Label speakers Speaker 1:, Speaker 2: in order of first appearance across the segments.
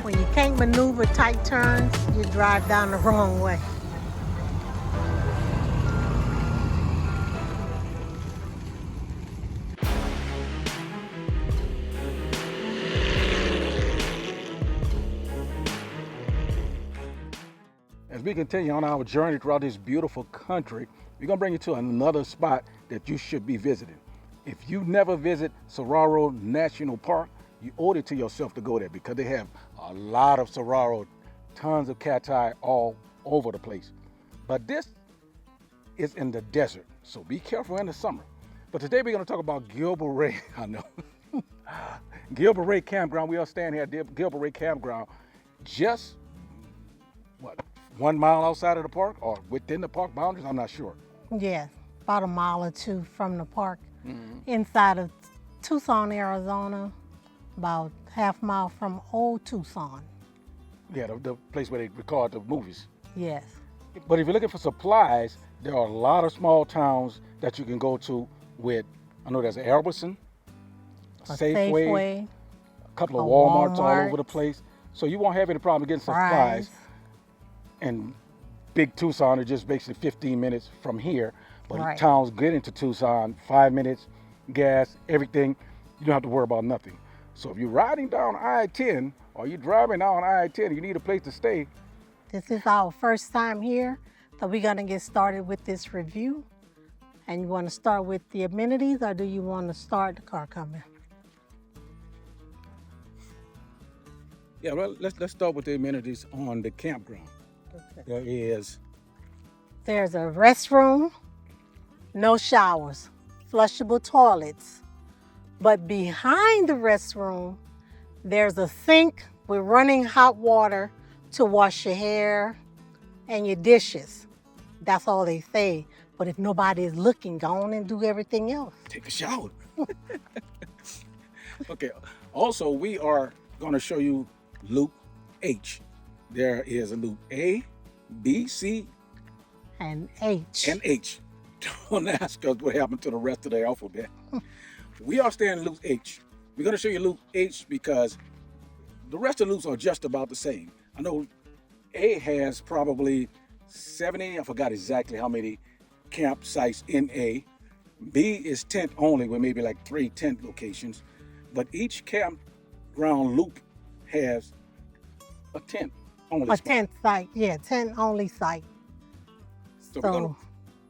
Speaker 1: When you can't maneuver tight turns, you drive down the wrong way.
Speaker 2: As we continue on our journey throughout this beautiful country, we're going to bring you to another spot that you should be visiting. If you never visit Saguaro National Park, you owe it to yourself to go there because they have a lot of saguaro, tons of cacti all over the place. But this is in the desert, so be careful in the summer. But today we're going to talk about Gilbert Ray, I know, Gilbert Ray Campground. We are standing here at Gilbert Ray Campground, just, what, 1 mile outside of the park or within the park boundaries? I'm not sure.
Speaker 1: Yes, about a mile or two from the park. Inside of Tucson, Arizona, about half mile from old Tucson.
Speaker 2: Yeah, the place where they record the movies.
Speaker 1: Yes.
Speaker 2: But if you're looking for supplies, there are a lot of small towns that you can go to with, I know there's an Albertson, a Safeway, a couple of Walmarts all over the place. So you won't have any problem getting supplies. And big Tucson is just basically 15 minutes from here. But towns get into Tucson, 5 minutes, gas, everything. You don't have to worry about nothing. So if you're riding down I-10 or you're driving down I-10, you need a place to stay.
Speaker 1: This is our first time here, so we're gonna get started with this review. And you wanna start with the amenities or do you wanna start the car coming?
Speaker 2: Yeah, well, let's start with the amenities on the campground. Okay.
Speaker 1: There's a restroom, no showers, flushable toilets. But behind the restroom, there's a sink with running hot water to wash your hair and your dishes. That's all they say. But if nobody is looking, go on and do everything else.
Speaker 2: Take a shower. Okay, also we are going to show you loop H. There is a loop A, B, C,
Speaker 1: and H.
Speaker 2: And H. Don't ask us what happened to the rest of the alphabet. We are staying in loop H. We're going to show you loop H because the rest of the loops are just about the same. I know A has probably 70, I forgot exactly how many campsites in A. B is tent only with maybe like 3 tent locations. But each campground loop has a tent only.
Speaker 1: A tent site, yeah, tent only site.
Speaker 2: So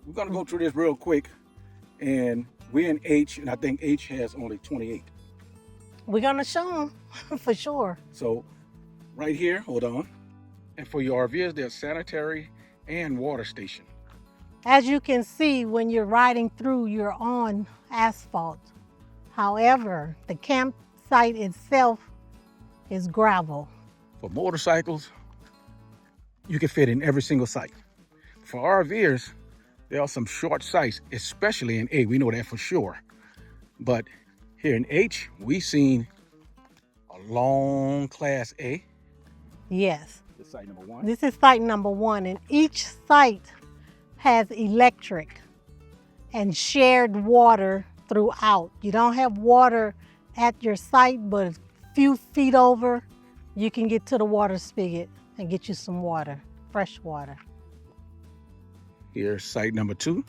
Speaker 2: we're gonna go through this real quick, and we're in H, and I think H has only 28.
Speaker 1: We're gonna show them for sure.
Speaker 2: So right here, hold on. And for your RVers, there's sanitary and water station.
Speaker 1: As you can see, when you're riding through, you're on asphalt. However, the campsite itself is gravel.
Speaker 2: For motorcycles, you can fit in every single site. For RVers, there are some short sites, especially in A. We know that for sure. But here in H, we've seen a long class A.
Speaker 1: Yes.
Speaker 2: This is site number 1.
Speaker 1: This is site number 1, and each site has electric and shared water throughout. You don't have water at your site, but a few feet over, you can get to the water spigot and get you some water, fresh water.
Speaker 2: Here's site number 2.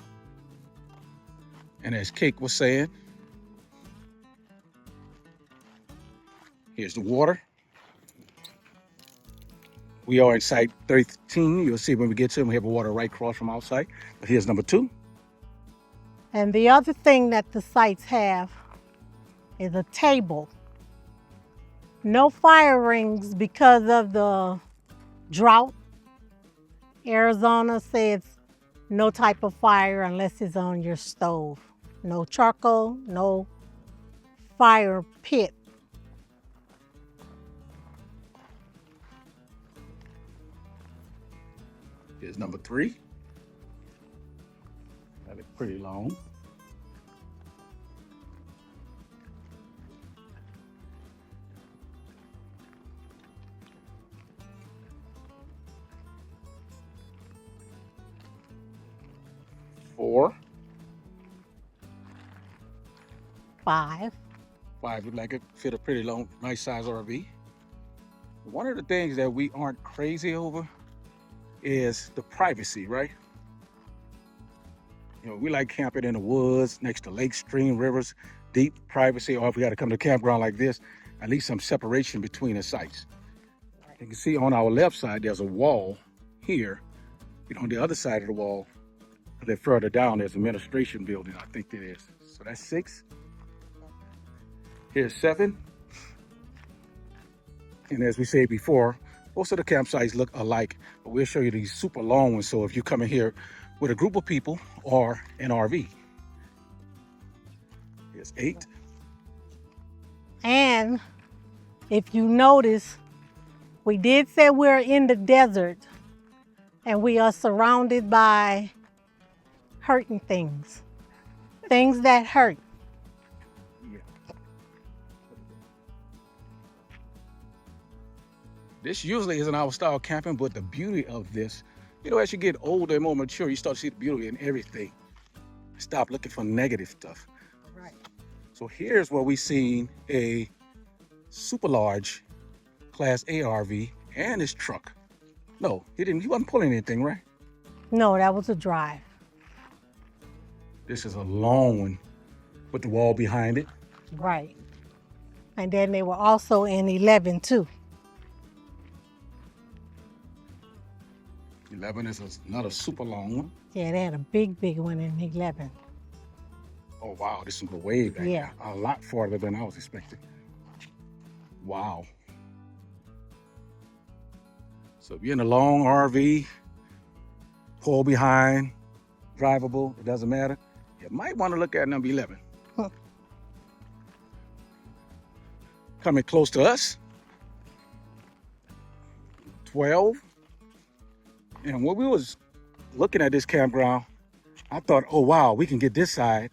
Speaker 2: And as Kate was saying, here's the water. We are in site 13. You'll see when we get to it, we have water right across from our site. But here's number 2.
Speaker 1: And the other thing that the sites have is a table. No fire rings because of the drought. Arizona says no type of fire unless it's on your stove. No charcoal, no fire pit.
Speaker 2: Here's number 3. That is pretty long. Four.
Speaker 1: 5.
Speaker 2: 5 look like it fit a pretty long, nice size RV. One of the things that we aren't crazy over is the privacy, right? We like camping in the woods, next to lakes, stream, rivers, deep privacy, or if we got to come to a campground like this, at least some separation between the sites. You can see on our left side, there's a wall here. On the other side of the wall, a little further down, there's an administration building, I think it is. So that's 6. Here's 7. And as we said before, most of the campsites look alike, but we'll show you these super long ones. So if you come in here with a group of people or an RV. Here's 8.
Speaker 1: And if you notice, we did say we're in the desert and we are surrounded by hurting things, things that hurt.
Speaker 2: Yeah. This usually isn't our style camping, but the beauty of this, as you get older and more mature, you start to see the beauty in everything. Stop looking for negative stuff.
Speaker 1: Right.
Speaker 2: So here's where we seen a super large Class A RV and his truck. No, he wasn't pulling anything, right?
Speaker 1: No, that was a drive.
Speaker 2: This is a long one with the wall behind it.
Speaker 1: Right. And then they were also in 11 too.
Speaker 2: 11 is another super long one.
Speaker 1: Yeah, they had a big one in 11.
Speaker 2: Oh, wow, this is way back.
Speaker 1: Yeah.
Speaker 2: A lot farther than I was expecting. Wow. So if you're in a long RV, pull behind, drivable, it doesn't matter. You might want to look at number 11.
Speaker 1: Huh.
Speaker 2: Coming close to us, 12. And when we was looking at this campground, I thought, oh, wow, we can get this side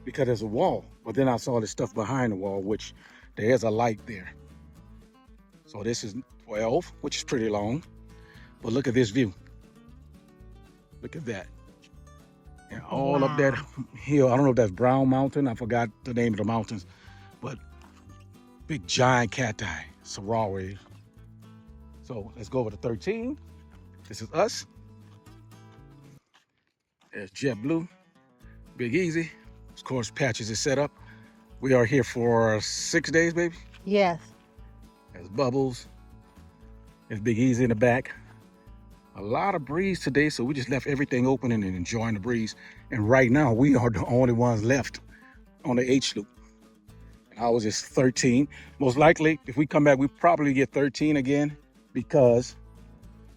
Speaker 2: because there's a wall. But then I saw the stuff behind the wall, which there is a light there. So this is 12, which is pretty long. But look at this view. Look at that. And all up that hill, I don't know if that's Brown Mountain. I forgot the name of the mountains. But big giant cacti, saguaro. So let's go over to 13. This is us. There's JetBlue, Big Easy. Of course, Patches is set up. We are here for 6 days, baby.
Speaker 1: Yes.
Speaker 2: There's Bubbles. There's Big Easy in the back. A lot of breeze today, so we just left everything open and enjoying the breeze. And right now, we are the only ones left on the H loop. And ours is 13. Most likely, if we come back, we probably get 13 again because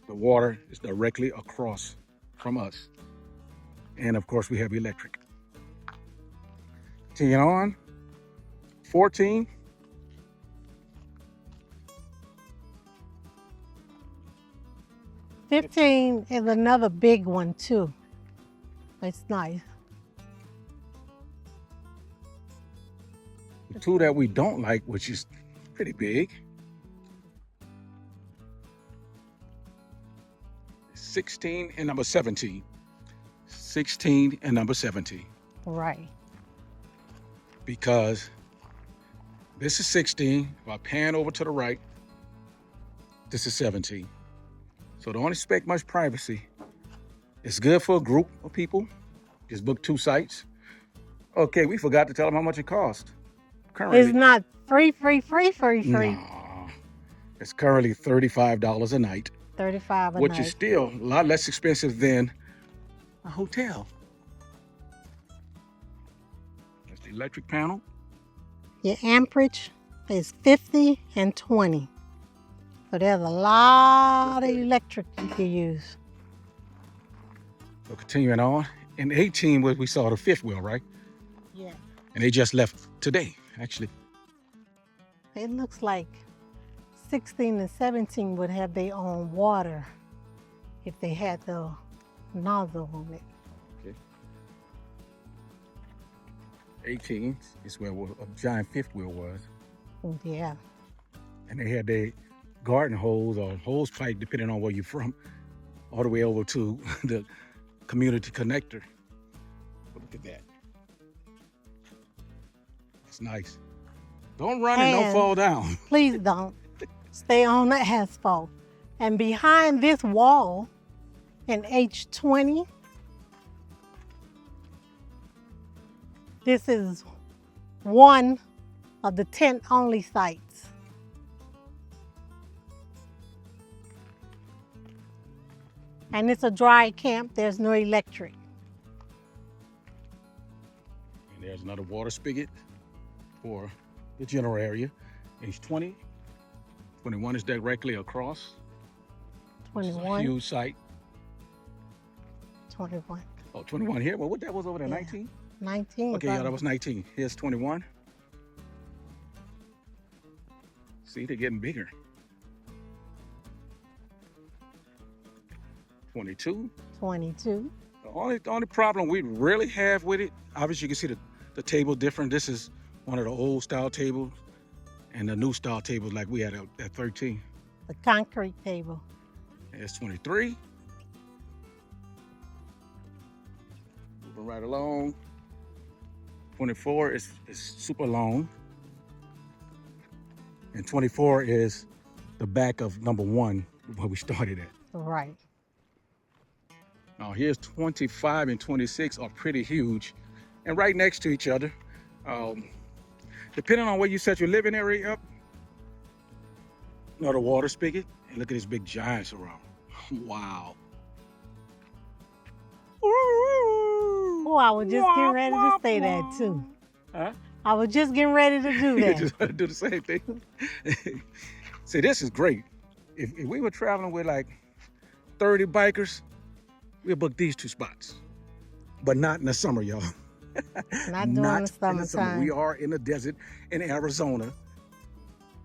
Speaker 2: the water is directly across from us. And of course, we have electric. 10 on, 14.
Speaker 1: $15 is another big one too. It's nice.
Speaker 2: The two that we don't like, which is pretty big, 16 and number 17. 16 and number 17.
Speaker 1: Right.
Speaker 2: Because this is 16. If I pan over to the right, this is 17. So don't expect much privacy. It's good for a group of people. Just book 2 sites. Okay, we forgot to tell them how much it costs. Currently,
Speaker 1: It's not free.
Speaker 2: no, it's currently $35 a night,
Speaker 1: 35 a
Speaker 2: which
Speaker 1: night.
Speaker 2: is still a lot less expensive than a hotel. That's the electric panel.
Speaker 1: Your amperage is 50 and 20. So there's a lot of electric you can use.
Speaker 2: So continuing on, in 18 we saw the 5th wheel, right?
Speaker 1: Yeah.
Speaker 2: And they just left today, actually.
Speaker 1: It looks like 16 and 17 would have their own water if they had the nozzle on it.
Speaker 2: Okay. 18 is where a giant 5th wheel was.
Speaker 1: Yeah.
Speaker 2: And they had their garden hose or hose pipe, depending on where you're from, all the way over to the community connector. But look at that. It's nice. Don't run and don't fall down.
Speaker 1: Please don't. stay on the asphalt. And behind this wall in H20, this is one of the tent-only sites. And it's a dry camp, there's no electric.
Speaker 2: And there's another water spigot for the general area. H20. 21 is directly across.
Speaker 1: 21.
Speaker 2: Huge site.
Speaker 1: 21.
Speaker 2: Oh, 21 here? Well, what that was over there,
Speaker 1: Yeah.
Speaker 2: 19?
Speaker 1: 19.
Speaker 2: Okay, yeah, that was 19. Here's 21. See, they're getting bigger. 22.
Speaker 1: 22.
Speaker 2: The only problem we really have with it, obviously you can see the table different. This is one of the old style tables and the new style tables like we had at 13.
Speaker 1: The concrete table.
Speaker 2: There's 23. Moving right along. 24 is super long. And 24 is the back of number 1 where we started at.
Speaker 1: Right.
Speaker 2: Now here's 25 and 26 are pretty huge and right next to each other. Depending on where you set your living area up, another water spigot, and look at this big giant surround. Wow.
Speaker 1: Oh, I was just getting ready to say that too.
Speaker 2: Huh?
Speaker 1: I was just getting ready to do
Speaker 2: You
Speaker 1: that.
Speaker 2: just want to do the same thing. See, this is great. If we were traveling with like 30 bikers, we'll book these 2 spots. But not in the summer, y'all.
Speaker 1: Not during the summertime.
Speaker 2: We are in the desert in Arizona.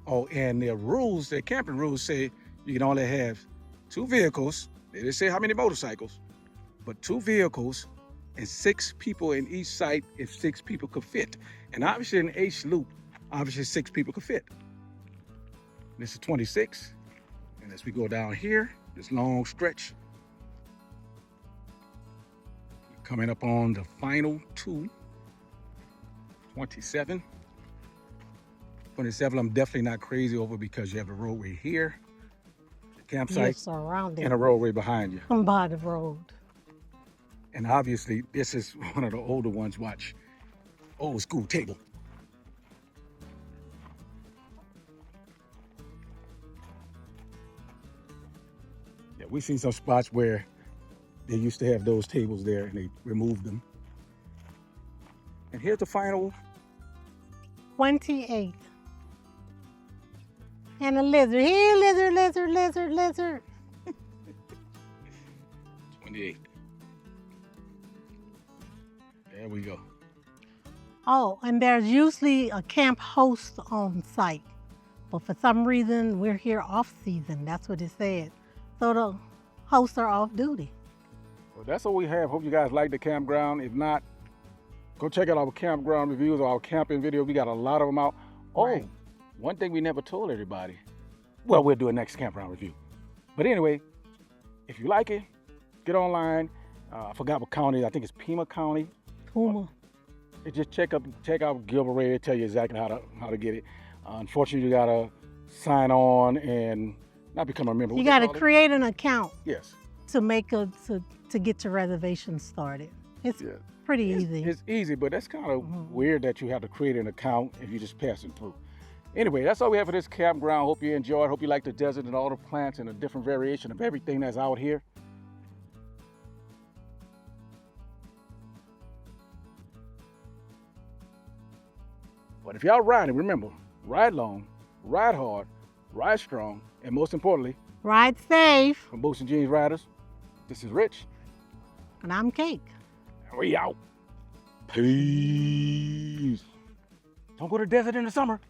Speaker 2: Oh, and their rules, their camping rules say you can only have 2 vehicles. They didn't say how many motorcycles, but 2 vehicles and 6 people in each site if 6 people could fit. And obviously in H loop, obviously 6 people could fit. This is 26. And as we go down here, this long stretch, coming up on the final 2, 27. 27, I'm definitely not crazy over because you have a roadway here, the campsite,
Speaker 1: surrounded
Speaker 2: and a roadway behind you.
Speaker 1: by the road.
Speaker 2: And obviously, this is one of the older ones. Watch, old school table. Yeah, we've seen some spots where they used to have those tables there and they removed them. And here's the final
Speaker 1: 28. And a lizard. Here, lizard, lizard, lizard, lizard.
Speaker 2: 28. There we go.
Speaker 1: Oh, and there's usually a camp host on site. But for some reason, we're here off season. That's what it said. So the hosts are off duty.
Speaker 2: Well, that's what we have. Hope you guys like the campground. If not, go check out our campground reviews or our camping videos. We got a lot of them out. Oh,
Speaker 1: Right.
Speaker 2: One thing we never told everybody. Well, we'll do a next campground review. But anyway, if you like it, get online. I forgot what county. I think it's Pima County.
Speaker 1: Puma.
Speaker 2: And just check out Gilbert Ray. It'll tell you exactly how to get it. Unfortunately, you gotta sign on and not become a member.
Speaker 1: You
Speaker 2: What
Speaker 1: got
Speaker 2: they
Speaker 1: to
Speaker 2: call it?
Speaker 1: create an account
Speaker 2: Yes.
Speaker 1: to get your reservation started. It's
Speaker 2: Yeah.
Speaker 1: pretty easy.
Speaker 2: It's easy, but that's kind of weird that you have to create an account if you're just passing through. Anyway, that's all we have for this campground. Hope you enjoyed. Hope you like the desert and all the plants and the different variation of everything that's out here. But if y'all riding, remember, ride long, ride hard, ride strong, and most importantly,
Speaker 1: Ride safe.
Speaker 2: from Boots and Jeans Riders, this is Rich.
Speaker 1: And I'm Cake.
Speaker 2: And we out. Peace. Don't go to the desert in the summer.